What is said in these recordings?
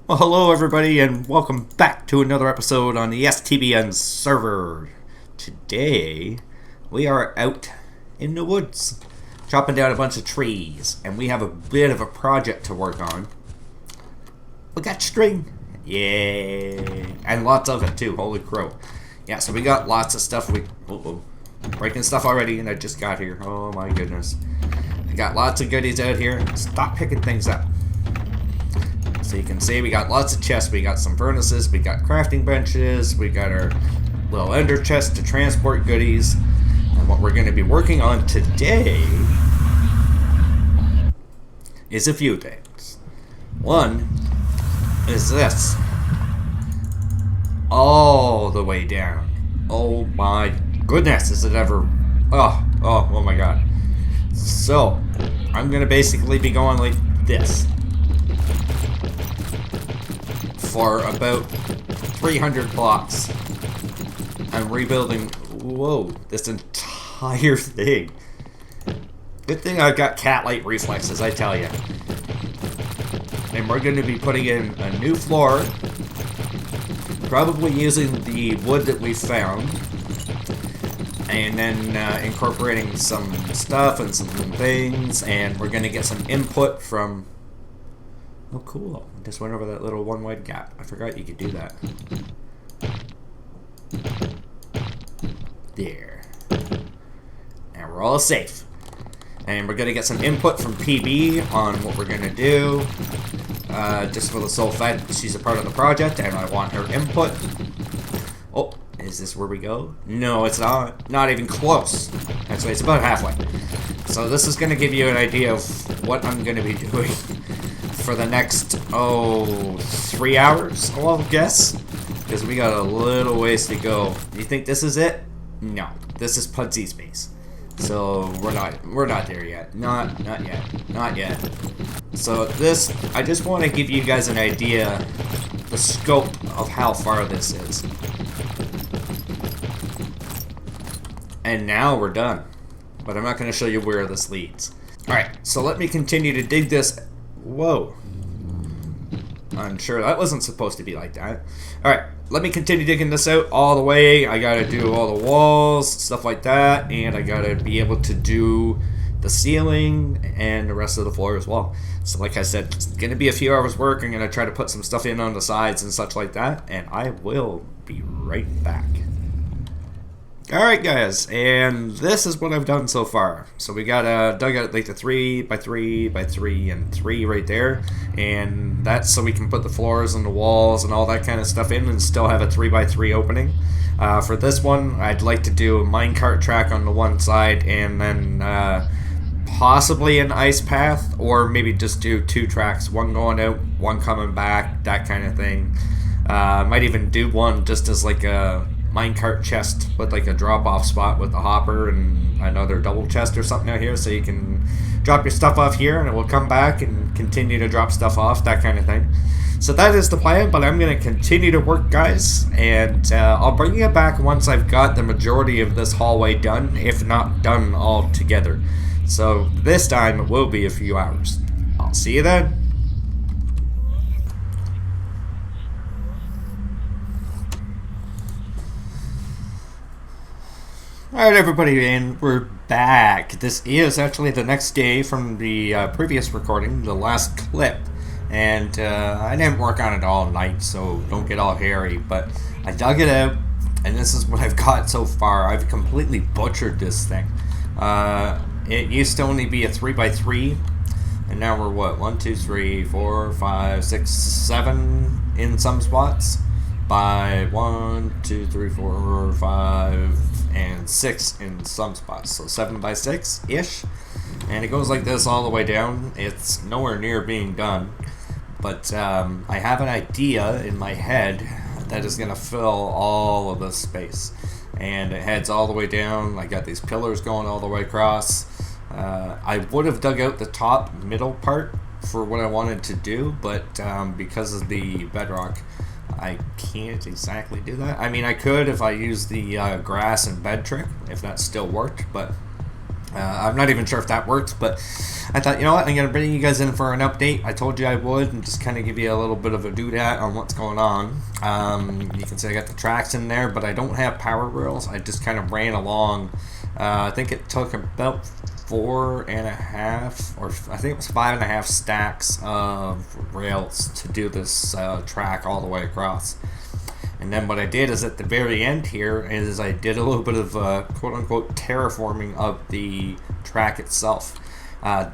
Well, hello everybody, and welcome back to another episode on the STBN server. Today, we are out in the woods, chopping down a bunch of trees, and we have a bit of a project to work on. We got string, yay, and lots of it too. Holy crow! Yeah, so we got lots of stuff. Breaking stuff already, and I just got here. Oh my goodness! I got lots of goodies out here. Stop picking things up. So you can see we got lots of chests. We got some furnaces, we got crafting benches, we got our little ender chest to transport goodies. And what we're going to be working on today is a few things. One is this. All the way down. Oh my goodness, is it ever... Oh my god. So, I'm going to basically be going like this for about 300 blocks. I'm rebuilding, this entire thing. Good thing I've got cat-like reflexes, I tell you. And we're going to be putting in a new floor, probably using the wood that we found, and then incorporating some stuff and some things, and we're going to get some input from... Oh, cool. Just went over that little one wide gap. I forgot you could do that. There. And we're all safe. And we're going to get some input from PB on what we're going to do. Just for the sole fact that she's a part of the project, and I want her input. Oh, is this where we go? No, it's not. Not even close. Actually, it's about halfway. So this is going to give you an idea of what I'm going to be doing for the next, 3 hours, I'll guess. Because we got a little ways to go. Do you think this is it? No. This is Pudsey space. So we're not there yet. Not yet. So this, I just want to give you guys an idea, the scope of how far this is. And now we're done. But I'm not going to show you where this leads. Alright, so let me continue to dig this. Whoa. I'm sure that wasn't supposed to be like that. Alright, let me continue digging this out all the way. I gotta do all the walls, stuff like that, and I gotta be able to do the ceiling and the rest of the floor as well. So like I said, it's gonna be a few hours work. I'm gonna try to put some stuff in on the sides and such like that, and I will be right back. Alright guys, and this is what I've done so far. So we got dug out like the 3 by 3 by 3 and 3 right there, and that's so we can put the floors and the walls and all that kind of stuff in and still have a 3 by 3 opening. For this one, I'd like to do a minecart track on the one side and then possibly an ice path, or maybe just do 2 tracks, one going out, one coming back, that kind of thing. Might even do one just as like a minecart chest with like a drop-off spot with a hopper and another double chest or something out here, so you can drop your stuff off here and it will come back and continue to drop stuff off, that kind of thing. So that is the plan, but I'm going to continue to work, guys, and I'll bring you back once I've got the majority of this hallway done, if not done altogether. So this time it will be a few hours. I'll see you then. Alright everybody, and we're back. This is actually the next day from the previous recording, the last clip. And I didn't work on it all night, so don't get all hairy. But I dug it out, and this is what I've got so far. I've completely butchered this thing. It used to only be a 3 by 3, and now we're what? 1, 2, 3, 4, 5, 6, 7 in some spots. By 1, 2, 3, 4, 5, and 6 in some spots. So 7 by 6-ish. And it goes like this all the way down. It's nowhere near being done. But I have an idea in my head that is going to fill all of this space. And it heads all the way down. I got these pillars going all the way across. I would have dug out the top middle part for what I wanted to do. But because of the bedrock, I can't exactly do that. I mean, I could if I used the grass and bed trick, if that still worked, but I'm not even sure if that worked, but I thought, you know what, I'm going to bring you guys in for an update. I told you I would, and just kind of give you a little bit of a doodad on what's going on. You can see I got the tracks in there, but I don't have power rails. I just kind of ran along. I think it took about 4.5, or I think it was 5.5 stacks of rails to do this track all the way across. And then what I did is at the very end here is I did a little bit of quote-unquote terraforming of the track itself.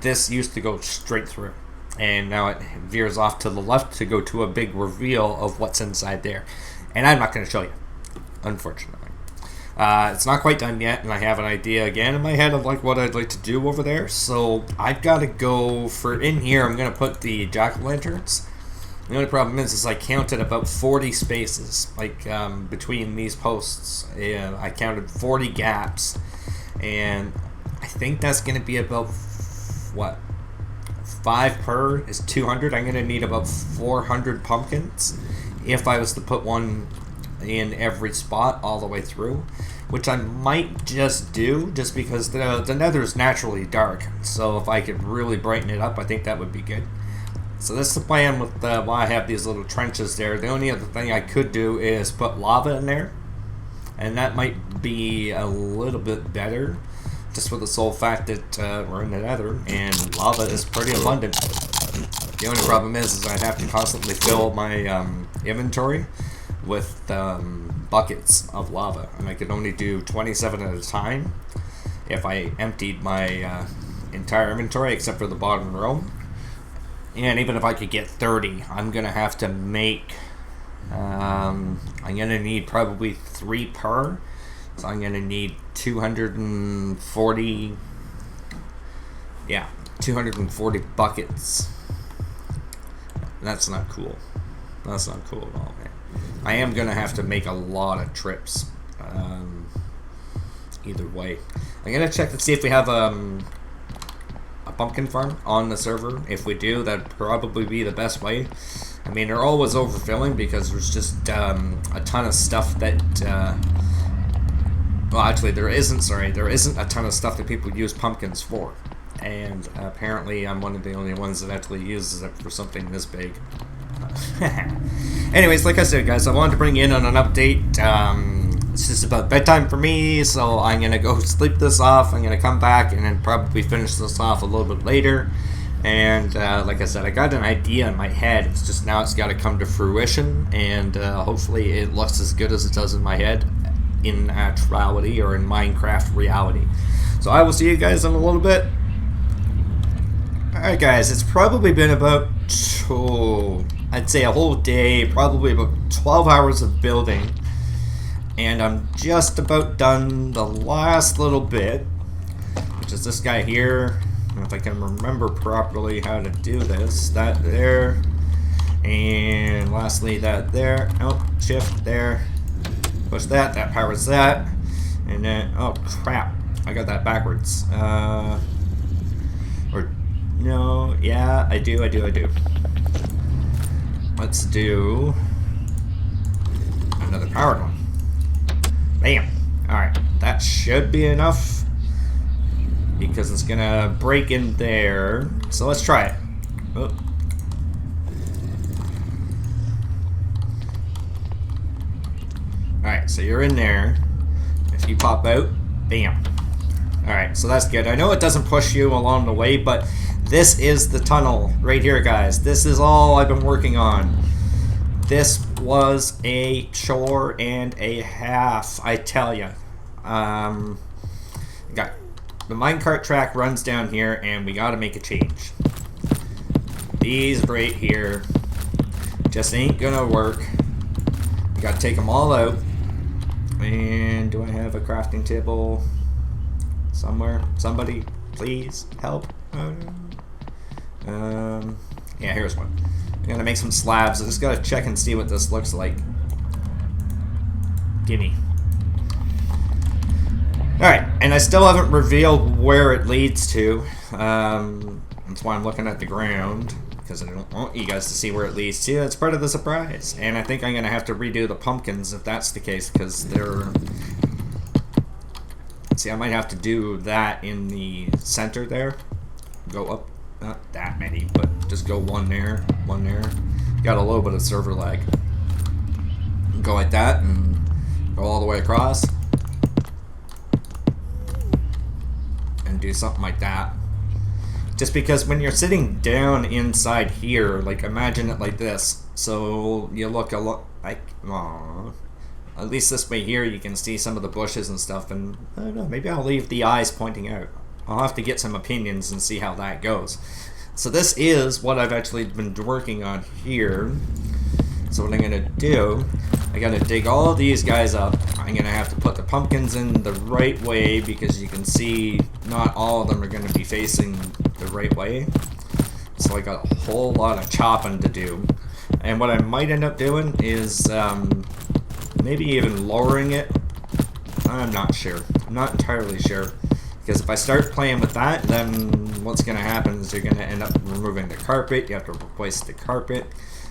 This used to go straight through, and now it veers off to the left to go to a big reveal of what's inside there. And I'm not going to show you, unfortunately. It's not quite done yet, and I have an idea again in my head of like what I'd like to do over there. So I've got to go for in here. I'm going to put the jack-o'-lanterns. The only problem is I counted about 40 spaces, like between these posts. And I counted 40 gaps, and I think that's going to be about, what, 5 per is 200. I'm going to need about 400 pumpkins if I was to put one in every spot all the way through, which I might just do just because the nether is naturally dark. So if I could really brighten it up, I think that would be good. So this is the plan with why I have these little trenches there. The only other thing I could do is put lava in there, and that might be a little bit better, just for the sole fact that we're in the nether and lava is pretty abundant. The only problem is I have to constantly fill my inventory with buckets of lava, and I could only do 27 at a time if I emptied my entire inventory except for the bottom row. And even if I could get 30, I'm going to have to make, I'm going to need probably 3 per. So I'm going to need 240, yeah, 240 buckets. That's not cool. That's not cool at all, man. I am going to have to make a lot of trips. Either way. I'm going to check to see if we have a pumpkin farm on the server. If we do, that'd probably be the best way. I mean, they're always overfilling because there's just a ton of stuff that well, actually there isn't a ton of stuff that people use pumpkins for, and apparently I'm one of the only ones that actually uses it for something this big. Anyways, like I said, guys, I wanted to bring you in on an update. It's just about bedtime for me, so I'm going to go sleep this off. I'm going to come back and then probably finish this off a little bit later. And like I said, I got an idea in my head. It's just now it's got to come to fruition, and hopefully it looks as good as it does in my head in actuality or in Minecraft reality. So I will see you guys in a little bit. Alright guys, it's probably been about, I'd say a whole day, probably about 12 hours of building. And I'm just about done the last little bit, which is this guy here. If I can remember properly how to do this. That there. And lastly that there. Oh, shift there. Push that. That powers that. And then, oh crap. I got that backwards. Or, no, yeah, I do. Let's do another powered one. Bam. Alright, that should be enough because it's gonna break in there. So let's try it. Oh. Alright, so you're in there. If you pop out, bam. Alright, so that's good. I know it doesn't push you along the way, but this is the tunnel right here, guys. This is all I've been working on. This was a chore and a half, I tell ya. Got the minecart track runs down here, and we gotta make a change. These right here just ain't gonna work. We gotta take them all out. And do I have a crafting table somewhere? Somebody, please help. Yeah, here's one. I'm gonna make some slabs. I just gotta check and see what this looks like. Gimme. Alright, and I still haven't revealed where it leads to. That's why I'm looking at the ground, because I don't want you guys to see where it leads to. It's part of the surprise. And I think I'm gonna have to redo the pumpkins if that's the case, because they're See, I might have to do that in the center there. Go up, not that many, but just go one there, one there. Got a little bit of server lag. Go like that and go all the way across. And do something like that. Just because when you're sitting down inside here, like imagine it like this. So you look a lot like, aww. At least this way here you can see some of the bushes and stuff, and I don't know, maybe I'll leave the eyes pointing out. I'll have to get some opinions and see how that goes. So this is what I've actually been working on here. So what I'm gonna do, I gotta dig all of these guys up. I'm gonna have to put the pumpkins in the right way because you can see not all of them are gonna be facing the right way. So I got a whole lot of chopping to do. And what I might end up doing is maybe even lowering it. I'm not sure. I'm not entirely sure. Because if I start playing with that, then what's going to happen is you're going to end up removing the carpet. You have to replace the carpet.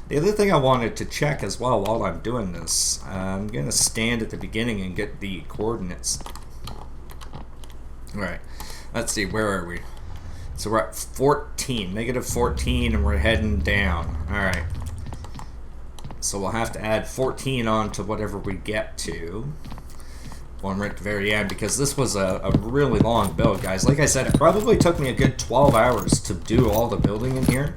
The other thing I wanted to check as well while I'm doing this, I'm going to stand at the beginning and get the coordinates. Alright, let's see, where are we? So we're at 14, negative 14, and we're heading down. Alright. So we'll have to add 14 on to whatever we get to when we're at the very end, because this was a really long build, guys. Like I said, it probably took me a good 12 hours to do all the building in here,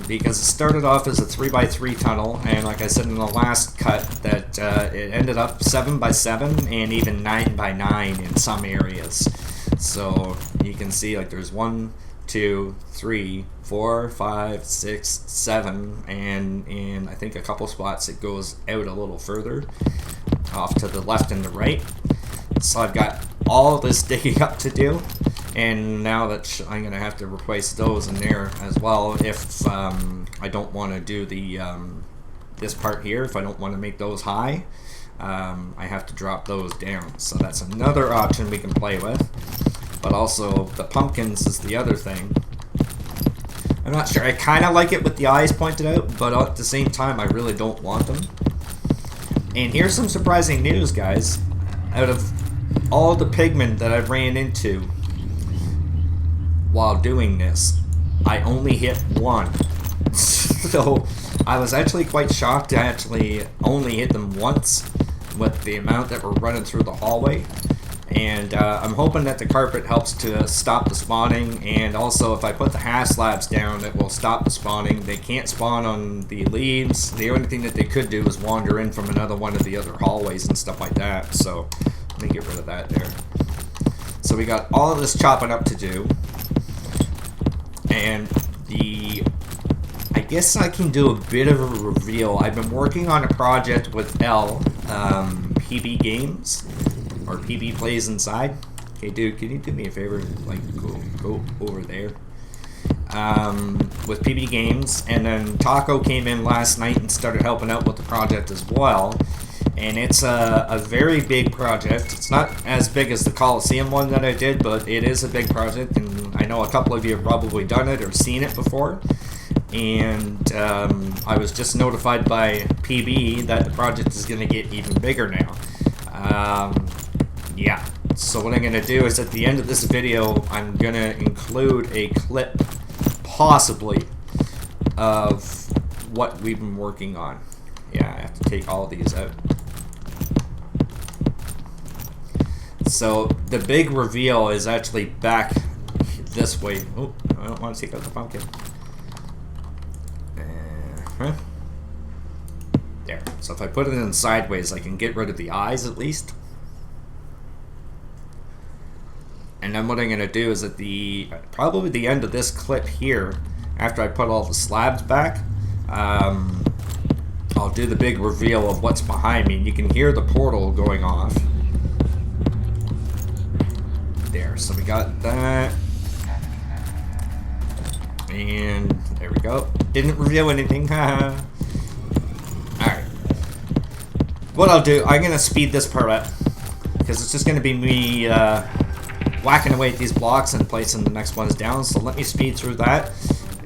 because it started off as a 3x3 tunnel, and like I said in the last cut, that it ended up 7x7 and even 9x9 in some areas. So you can see, like, there's 1, 2, 3, 4, 5, 6, 7, and in I think a couple spots it goes out a little further off to the left and the right. So I've got all this digging up to do, and now that I'm gonna have to replace those in there as well if I don't want to do the this part here. If I don't want to make those high, I have to drop those down. So that's another option we can play with. But also, the pumpkins is the other thing. I'm not sure. I kind of like it with the eyes pointed out, but at the same time, I really don't want them. And here's some surprising news, guys. Out of all the pigmen that I've ran into while doing this, I only hit one. So, I was actually quite shocked to actually only hit them once with the amount that were running through the hallway. And I'm hoping that the carpet helps to stop the spawning, and also if I put the hash slabs down, it will stop the spawning. They can't spawn on the leaves. The only thing that they could do is wander in from another one of the other hallways and stuff like that. So let me get rid of that there. So we got all of this chopping up to do, and I guess I can do a bit of a reveal. I've been working on a project with L, PB Games. Or PB Plays Inside. Okay, dude, can you do me a favor? Like, go over there. With PB Games. And then Taco came in last night and started helping out with the project as well. And it's a very big project. It's not as big as the Coliseum one that I did, but it is a big project. And I know a couple of you have probably done it or seen it before. And I was just notified by PB that the project is going to get even bigger now. Yeah, so what I'm going to do is at the end of this video, I'm going to include a clip, possibly, of what we've been working on. Yeah, I have to take all of these out. So, the big reveal is actually back this way. Oh, I don't want to take out the pumpkin. There. So if I put it in sideways, I can get rid of the eyes at least. And then what I'm going to do is at probably the end of this clip here, after I put all the slabs back, I'll do the big reveal of what's behind me. You can hear the portal going off. There, so we got that. And there we go. Didn't reveal anything. Alright. What I'll do, I'm going to speed this part up, because it's just going to be me whacking away at these blocks and placing the next ones down. So let me speed through that,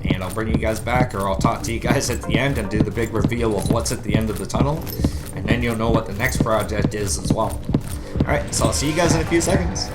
and I'll bring you guys back, or I'll talk to you guys at the end and do the big reveal of what's at the end of the tunnel, and then you'll know what the next project is as well. Alright, so I'll see you guys in a few seconds.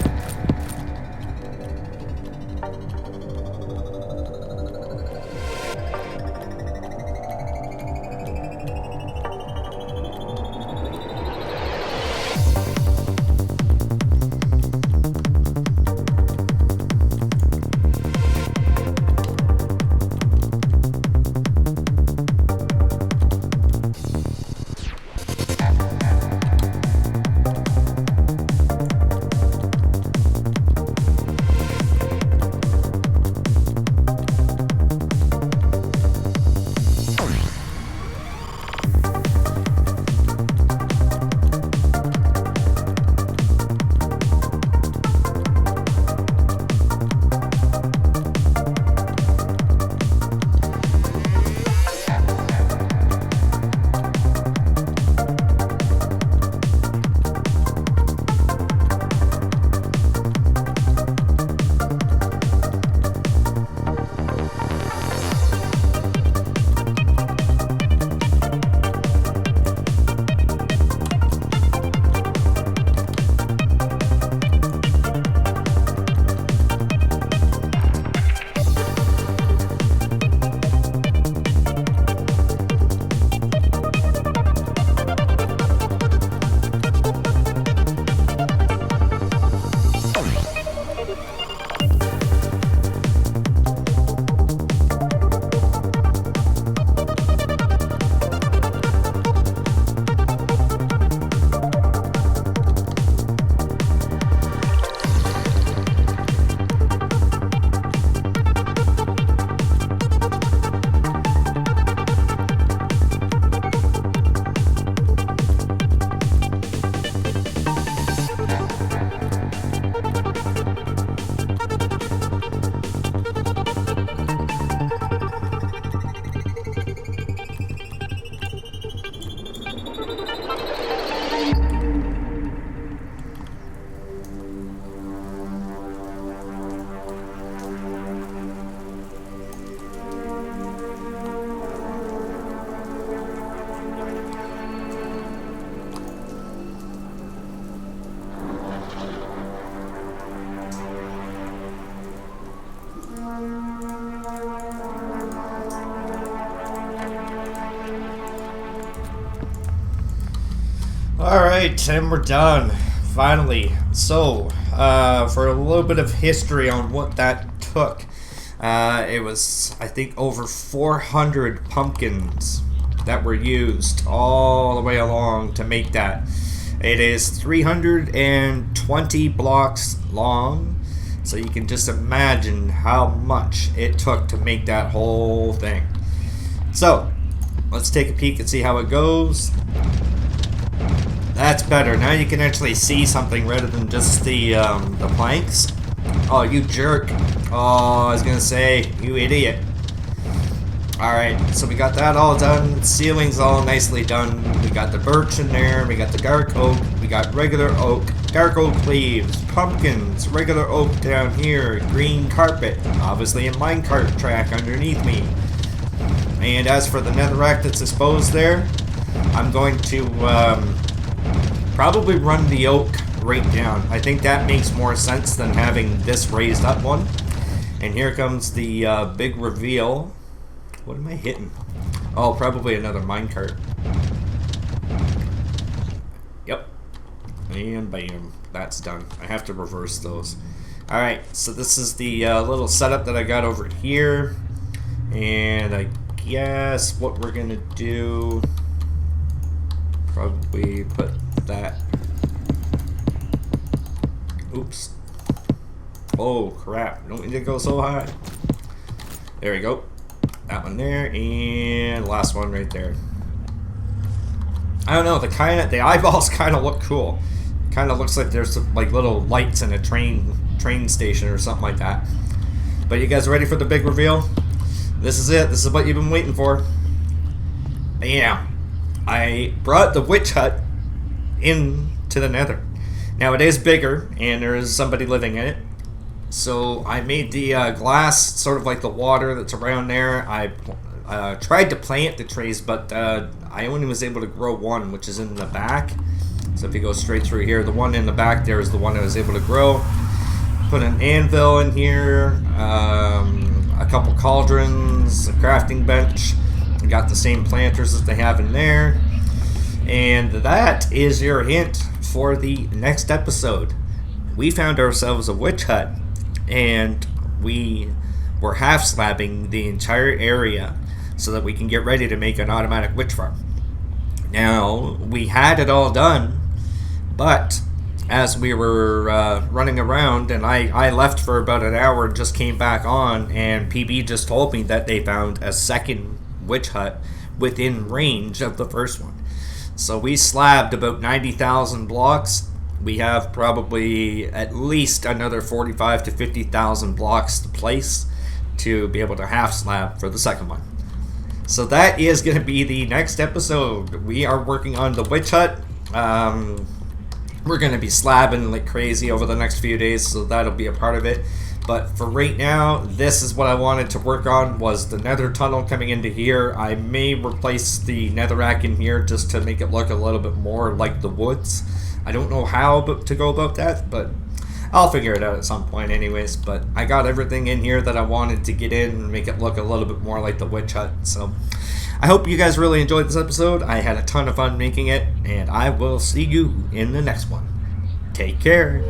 Alright, and we're done. Finally. So, for a little bit of history on what that took, it was, I think, over 400 pumpkins that were used all the way along to make that. It is 320 blocks long, so you can just imagine how much it took to make that whole thing. So, let's take a peek and see how it goes. That's better. Now you can actually see something rather than just the planks. Oh, you jerk. Oh, I was gonna say, you idiot. Alright, so we got that all done. Ceiling's all nicely done. We got the birch in there. We got the dark oak. We got regular oak. Dark oak leaves. Pumpkins. Regular oak down here. Green carpet. Obviously a minecart track underneath me. And as for the netherrack that's exposed there, I'm going to probably run the oak right down. I think that makes more sense than having this raised up one. And here comes the big reveal. What am I hitting? Oh, probably another minecart. Yep. And bam. That's done. I have to reverse those. Alright, so this is the little setup that I got over here. And I guess what we're gonna do, probably put that. Oops. Oh crap, don't need to go so high. There we go. That one there, and last one right there. I don't know, the eyeballs kind of look cool. Kind of looks like there's some, like, little lights in a train station or something like that. But you guys ready for the big reveal? This is it. This is what you've been waiting for. Yeah, I brought the witch hut into the nether. Now it is bigger, and there is somebody living in it. So I made the glass sort of like the water that's around there. I tried to plant the trees, but I only was able to grow one, which is in the back. So if you go straight through here, the one in the back there is the one I was able to grow. Put an anvil in here, a couple cauldrons, a crafting bench. We got the same planters that they have in there. And that is your hint for the next episode. We found ourselves a witch hut, and we were half slabbing the entire area so that we can get ready to make an automatic witch farm. Now, we had it all done, but as we were running around, and I left for about an hour and just came back on, and PB just told me that they found a second witch hut within range of the first one. So we slabbed about 90,000 blocks. We have probably at least another 45 to 50,000 blocks to place to be able to half slab for the second one. So that is going to be the next episode. We are working on the witch hut. We're going to be slabbing like crazy over the next few days, so that'll be a part of it. But for right now, this is what I wanted to work on, was the nether tunnel coming into here. I may replace the netherrack in here just to make it look a little bit more like the woods. I don't know how to go about that, but I'll figure it out at some point anyways. But I got everything in here that I wanted to get in and make it look a little bit more like the witch hut. So I hope you guys really enjoyed this episode. I had a ton of fun making it, and I will see you in the next one. Take care.